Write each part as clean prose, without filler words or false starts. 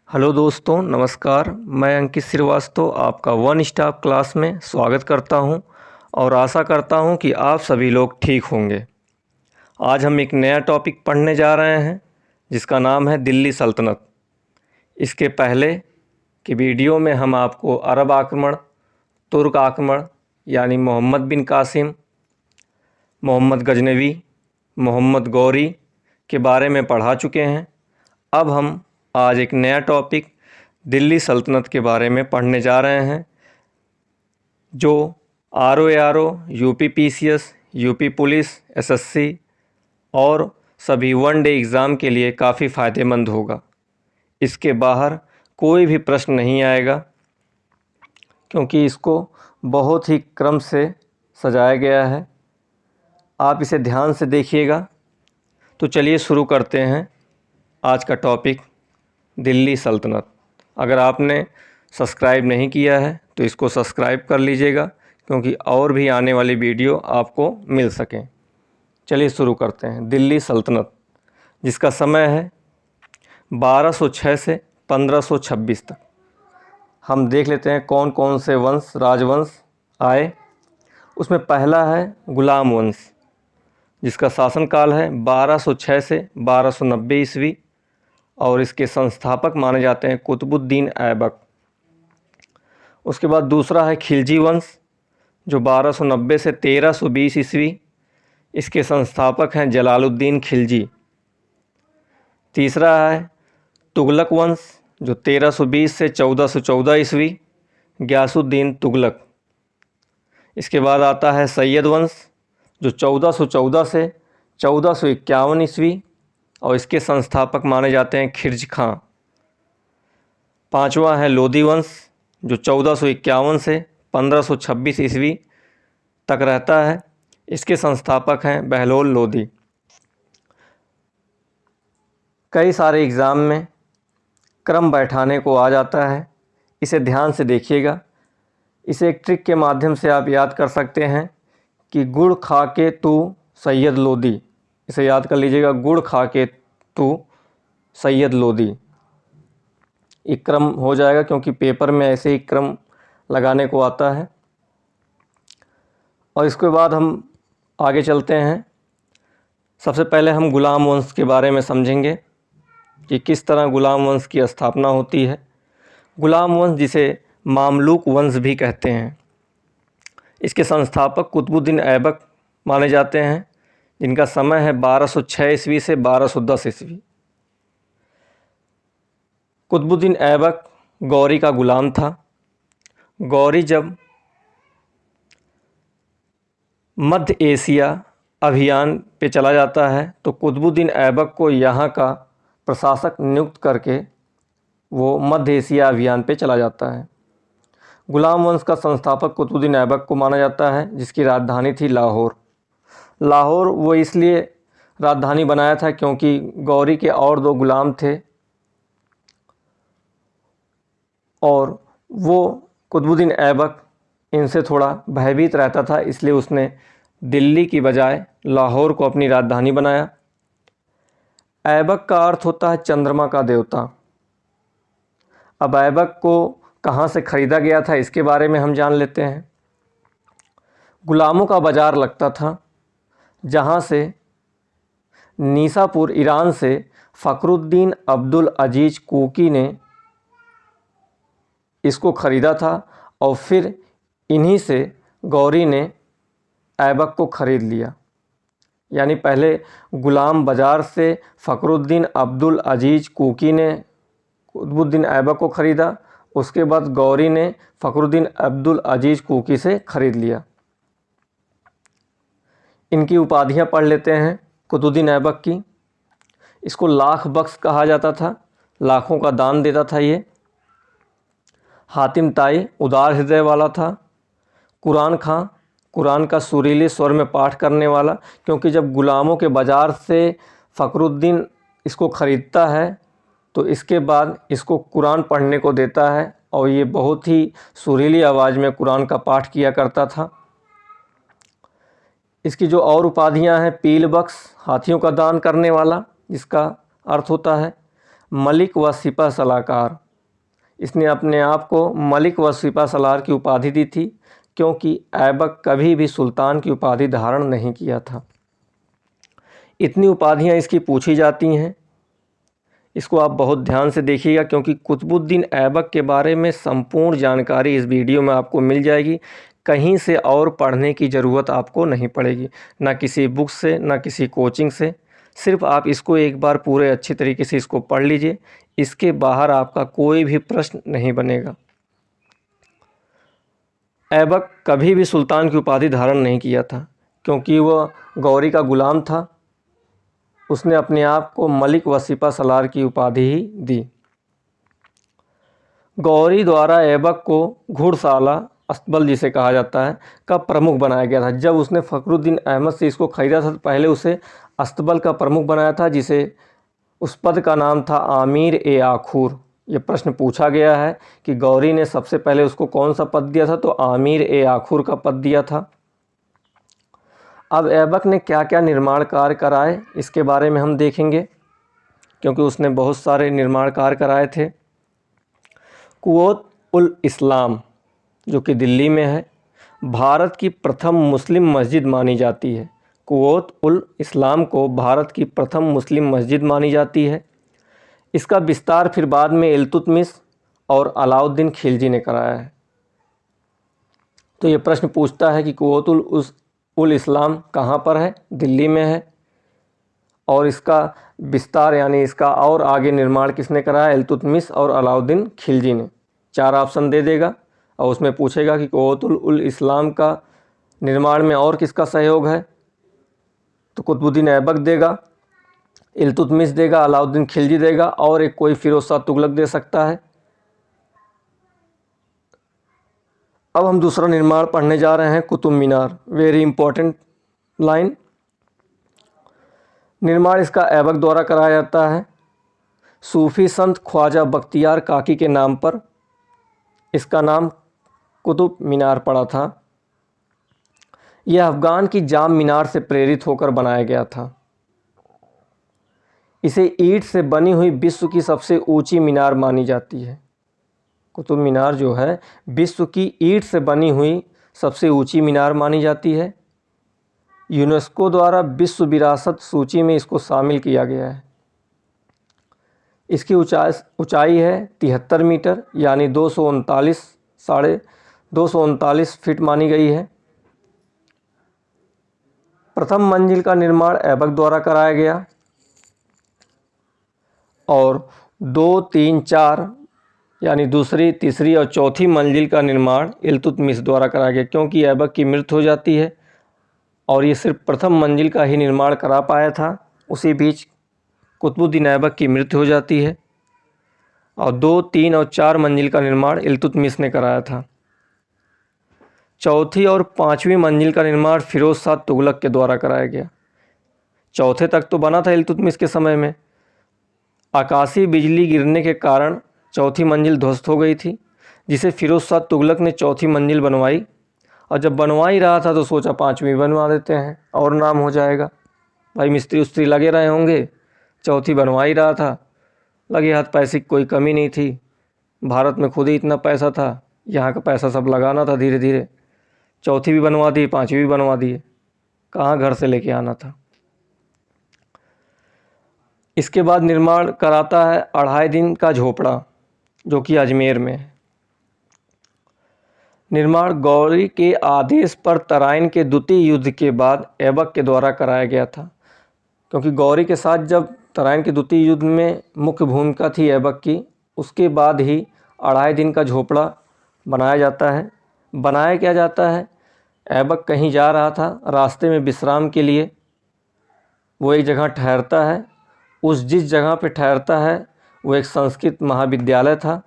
Hello दोस्तों, नमस्कार। मैं अंकित श्रीवास्तव आपका वन स्टॉप क्लास में स्वागत करता हूं और आशा करता हूं कि आप सभी लोग ठीक होंगे। आज हम एक नया टॉपिक पढ़ने जा रहे हैं जिसका नाम है दिल्ली सल्तनत। इसके पहले की वीडियो में हम आपको अरब आक्रमण, तुर्क आक्रमण यानी मोहम्मद बिन कासिम, मोहम्मद गजनवी, मोहम्मद गौरी के बारे में पढ़ा चुके हैं। अब हम आज एक नया टॉपिक दिल्ली सल्तनत के बारे में पढ़ने जा रहे हैं जो RO, UP PCS, UP police, SSC और सभी वन डे एग्ज़ाम के लिए काफ़ी फ़ायदेमंद होगा। इसके बाहर कोई भी प्रश्न नहीं आएगा क्योंकि इसको बहुत ही क्रम से सजाया गया है। आप इसे ध्यान से देखिएगा। तो चलिए शुरू करते हैं आज का टॉपिक, दिल्ली सल्तनत। अगर आपने सब्सक्राइब नहीं किया है तो इसको सब्सक्राइब कर लीजिएगा क्योंकि और भी आने वाली वीडियो आपको मिल सकें। चलिए शुरू करते हैं। दिल्ली सल्तनत जिसका समय है 1206 से 1526 तक। हम देख लेते हैं कौन कौन से राजवंश आए। उसमें पहला है गुलाम वंश जिसका शासनकाल है 1206 से 1290 ईस्वी और इसके संस्थापक माने जाते हैं कुतुबुद्दीन ऐबक। उसके बाद दूसरा है खिलजी वंश जो 1290 से 1320 ईस्वी, इसके संस्थापक हैं जलालुद्दीन खिलजी। तीसरा है तुगलक वंश जो 1320 से 1414 ईस्वी, गयासुद्दीन तुगलक। इसके बाद आता है सैयद वंश जो 1414 से 1451 ईस्वी और इसके संस्थापक माने जाते हैं खिरज खां। पांचवा है लोदी वंश जो 1451 से 1526 ईस्वी तक रहता है, इसके संस्थापक हैं बहलोल लोदी। कई सारे एग्ज़ाम में क्रम बैठाने को आ जाता है, इसे ध्यान से देखिएगा। इसे एक ट्रिक के माध्यम से आप याद कर सकते हैं कि गुड़ खा के तू सैयद लोदी। इसे याद कर लीजिएगा, गुड़ खा के तू सैयद लोदी। एक क्रम हो जाएगा क्योंकि पेपर में ऐसे ही क्रम लगाने को आता है। और इसके बाद हम आगे चलते हैं। सबसे पहले हम गुलाम वंश के बारे में समझेंगे कि किस तरह गुलाम वंश की स्थापना होती है। गुलाम वंश जिसे मामलूक वंश भी कहते हैं, इसके संस्थापक कुतुबुद्दीन ऐबक माने जाते हैं जिनका समय है 1206 ईस्वी से 1210 ईस्वी। कुतुबुद्दीन ऐबक गौरी का गुलाम था। गौरी जब मध्य एशिया अभियान पे चला जाता है तो कुतुबुद्दीन ऐबक को यहाँ का प्रशासक नियुक्त करके वो मध्य एशिया अभियान पे चला जाता है। गुलाम वंश का संस्थापक कुतुबुद्दीन ऐबक को माना जाता है जिसकी राजधानी थी लाहौर। लाहौर वो इसलिए राजधानी बनाया था क्योंकि गौरी के और दो गुलाम थे और वो कुतुबुद्दीन ऐबक इनसे थोड़ा भयभीत रहता था, इसलिए उसने दिल्ली की बजाय लाहौर को अपनी राजधानी बनाया। ऐबक का अर्थ होता है चंद्रमा का देवता। अब ऐबक को कहाँ से ख़रीदा गया था इसके बारे में हम जान लेते हैं। गुलामों का बाज़ार लगता था जहाँ से नीसापुर ईरान से फ़खरुद्दीन अब्दुल अजीज़ कुकी ने इसको ख़रीदा था और फिर इन्हीं से गौरी ने ऐबक को ख़रीद लिया। यानी पहले गुलाम बाज़ार से फ़खरुद्दीन अब्दुल अजीज़ कुकी ने कुतुबुद्दीन ऐबक को ख़रीदा, उसके बाद गौरी ने फ़खरुद्दीन अब्दुल अजीज़ कुकी से ख़रीद लिया। इनकी उपाधियाँ पढ़ लेते हैं कुतुबुद्दीन ऐबक की। इसको लाख बख्श कहा जाता था, लाखों का दान देता था ये। हातिम ताई उदार हृदय वाला था। कुरान खां, कुरान का सुरीले स्वर में पाठ करने वाला, क्योंकि जब गुलामों के बाज़ार से फ़खरुद्दीन इसको ख़रीदता है तो इसके बाद इसको कुरान पढ़ने को देता है और ये बहुत ही सुरीली आवाज़ में कुरान का पाठ किया करता था। इसकी जो और उपाधियां हैं, पील बख्श, हाथियों का दान करने वाला जिसका अर्थ होता है मलिक व सिपह सलाहकार। इसने अपने आप को मलिक व सिपह सलार की उपाधि दी थी क्योंकि ऐबक कभी भी सुल्तान की उपाधि धारण नहीं किया था। इतनी उपाधियां इसकी पूछी जाती हैं, इसको आप बहुत ध्यान से देखिएगा क्योंकि कुतुबुद्दीन ऐबक के बारे में संपूर्ण जानकारी इस वीडियो में आपको मिल जाएगी। कहीं से और पढ़ने की ज़रूरत आपको नहीं पड़ेगी, ना किसी बुक से ना किसी कोचिंग से। सिर्फ आप इसको एक बार पूरे अच्छी तरीके से इसको पढ़ लीजिए, इसके बाहर आपका कोई भी प्रश्न नहीं बनेगा। ऐबक कभी भी सुल्तान की उपाधि धारण नहीं किया था क्योंकि वह गौरी का गुलाम था। उसने अपने आप को मलिक व सिपह सलार की उपाधि ही दी। गौरी द्वारा ऐबक को घुड़साला, अस्तबल जिसे कहा जाता है, का प्रमुख बनाया गया था। जब उसने फ़खरुद्दीन अहमद से इसको ख़रीदा था तो पहले उसे अस्तबल का प्रमुख बनाया था, जिसे उस पद का नाम था आमिर ए आखूर। ये प्रश्न पूछा गया है कि गौरी ने सबसे पहले उसको कौन सा पद दिया था, तो आमिर ए आखूर का पद दिया था। अब ऐबक ने क्या क्या निर्माण कार्य कराए इसके बारे में हम देखेंगे, क्योंकि उसने बहुत सारे निर्माण कार्य कराए थे। कुवैत उल इस्लाम जो कि दिल्ली में है, भारत की प्रथम मुस्लिम मस्जिद मानी जाती है। कुवैत उल इस्लाम को भारत की प्रथम मुस्लिम मस्जिद मानी जाती है। इसका विस्तार फिर बाद में इल्तुतमिश और अलाउद्दीन खिलजी ने कराया है। तो ये प्रश्न पूछता है कि कुवैत उल इस्लाम कहाँ पर है? दिल्ली में है। और इसका विस्तार यानी इसका और आगे निर्माण किसने कराया? इल्तुतमिश और अलाउद्दीन खिलजी ने। 4 ऑप्शन दे देगा और उसमें पूछेगा कि कुवैत उल इस्लाम का निर्माण में और किसका सहयोग है, तो कुतुबुद्दीन ऐबक देगा, इल्तुतमिश देगा, अलाउद्दीन खिलजी देगा और एक कोई फिरोज शाह तुगलक दे सकता है। अब हम दूसरा निर्माण पढ़ने जा रहे हैं, Qutub Minar. Very important line. निर्माण इसका ऐबक द्वारा कराया जाता है। सूफी संत ख्वाजा बख्तियार काकी के नाम पर इसका नाम कुतुब मीनार पड़ा था। यह अफ़गान की जाम मीनार से प्रेरित होकर बनाया गया था। इसे ईंट से बनी हुई विश्व की सबसे ऊंची मीनार मानी जाती है। कुतुब मीनार जो है विश्व की ईंट से बनी हुई सबसे ऊंची मीनार मानी जाती है। यूनेस्को द्वारा विश्व विरासत सूची में इसको शामिल किया गया है। इसकी ऊंचाई है 73 मीटर यानी 239 फीट मानी गई है। प्रथम मंजिल का निर्माण ऐबक द्वारा कराया गया और 2, 3, 4 यानी दूसरी, तीसरी और चौथी मंजिल का निर्माण इल्तुतमिश द्वारा कराया गया, क्योंकि ऐबक की मृत्यु हो जाती है और ये सिर्फ प्रथम मंजिल का ही निर्माण करा पाया था। उसी बीच कुतुबुद्दीन ऐबक की मृत्यु हो जाती है और 2, 3 और 4 मंजिल का निर्माण इल्तुतमिश ने कराया था। चौथी और 5वीं मंजिल का निर्माण फिरोज शाह तुगलक के द्वारा कराया गया। चौथे तक तो बना था इल्तुतमिश के समय में। आकाशीय बिजली गिरने के कारण चौथी मंजिल ध्वस्त हो गई थी, जिसे फिरोज शाह तुगलक ने चौथी मंजिल बनवाई और जब बनवा ही रहा था तो सोचा 5वीं बनवा देते हैं और नाम हो जाएगा। भाई मिस्त्री उस्त्री लगे रहे होंगे, चौथी बनवा ही रहा था, लगे हाथ, पैसे की कोई कमी नहीं थी, भारत में खुद ही इतना पैसा था, यहाँ का पैसा सब लगाना था धीरे धीरे। चौथी भी बनवा दी, 5वीं भी बनवा दिए, कहाँ घर से लेके आना था। इसके बाद निर्माण कराता है 2.5 दिन का झोपड़ा जो कि अजमेर में है। निर्माण गौरी के आदेश पर तराइन के द्वितीय युद्ध के बाद ऐबक के द्वारा कराया गया था, क्योंकि गौरी के साथ जब तराइन के द्वितीय युद्ध में मुख्य भूमिका थी ऐबक की, उसके बाद ही 2.5 दिन का झोपड़ा बनाया जाता है। बनाया क्या जाता है, ऐबक कहीं जा रहा था, रास्ते में विश्राम के लिए वो एक जगह ठहरता है। उस जिस जगह पे ठहरता है वो एक संस्कृत महाविद्यालय था,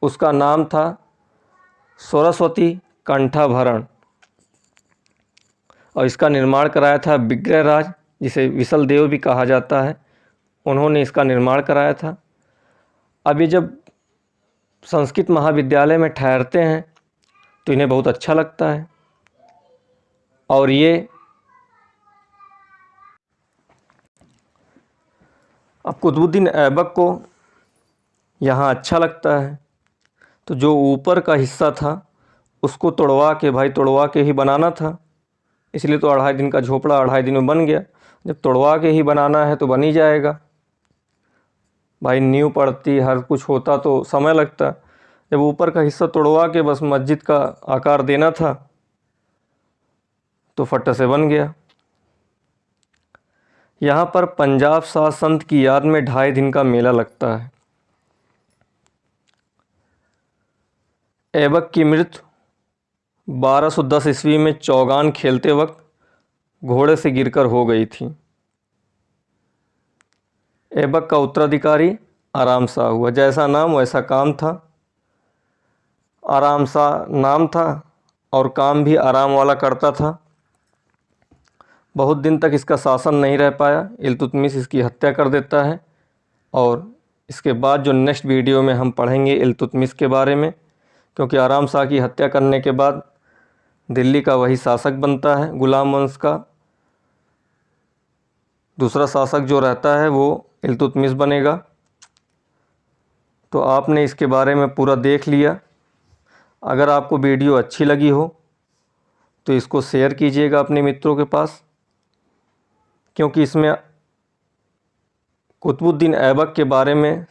उसका नाम था सरस्वती कंठाभरण और इसका निर्माण कराया था विग्रहराज, जिसे विशलदेव भी कहा जाता है, उन्होंने इसका निर्माण कराया था। अब ये जब संस्कृत महाविद्यालय में ठहरते हैं तो इन्हें बहुत अच्छा लगता है और ये अब कुतुबुद्दीन ऐबक को यहाँ अच्छा लगता है, तो जो ऊपर का हिस्सा था उसको तोड़वा के ही बनाना था। इसलिए तो 2.5 दिन का झोपड़ा 2.5 दिन में बन गया। जब तोड़वा के ही बनाना है तो बन ही जाएगा भाई। नींव पड़ती, हर कुछ होता तो समय लगता। जब ऊपर का हिस्सा तोड़वा के बस मस्जिद का आकार देना था तो फट से बन गया। यहाँ पर पंजाब साध संत की याद में 2.5 दिन का मेला लगता है। ऐबक की मृत्यु 1210 ईस्वी में चौगान खेलते वक्त घोड़े से गिरकर हो गई थी। ऐबक का उत्तराधिकारी आराम शाह हुआ। जैसा नाम वैसा काम था। आराम शाह नाम था और काम भी आराम वाला करता था। बहुत दिन तक इसका शासन नहीं रह पाया। इल्तुतमिश इसकी हत्या कर देता है और इसके बाद जो नेक्स्ट वीडियो में हम पढ़ेंगे इल्तुतमिश के बारे में, क्योंकि आराम शाह की हत्या करने के बाद दिल्ली का वही शासक बनता है। गुलाम वंश का दूसरा शासक जो रहता है वो इल्तुतमिश बनेगा। तो आपने इसके बारे में पूरा देख लिया। अगर आपको वीडियो अच्छी लगी हो तो इसको शेयर कीजिएगा अपने मित्रों के पास, क्योंकि इसमें कुतुबुद्दीन ऐबक के बारे में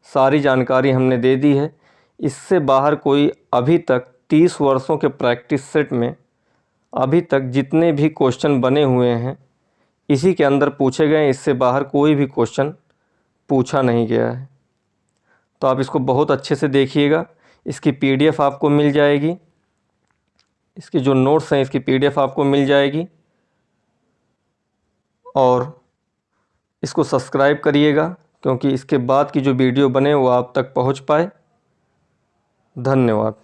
सारी जानकारी हमने दे दी है। इससे बाहर कोई अभी तक 30 वर्षों के प्रैक्टिस सेट में अभी तक जितने भी क्वेश्चन बने हुए हैं इसी के अंदर पूछे गए। इससे बाहर कोई भी क्वेश्चन पूछा नहीं गया है। तो आप इसको बहुत अच्छे से देखिएगा। इसकी PDF आपको मिल जाएगी। इसके जो नोट्स हैं इसकी PDF आपको मिल जाएगी। और इसको सब्सक्राइब करिएगा, क्योंकि इसके बाद की जो वीडियो बने वो आप तक पहुंच पाए। धन्यवाद।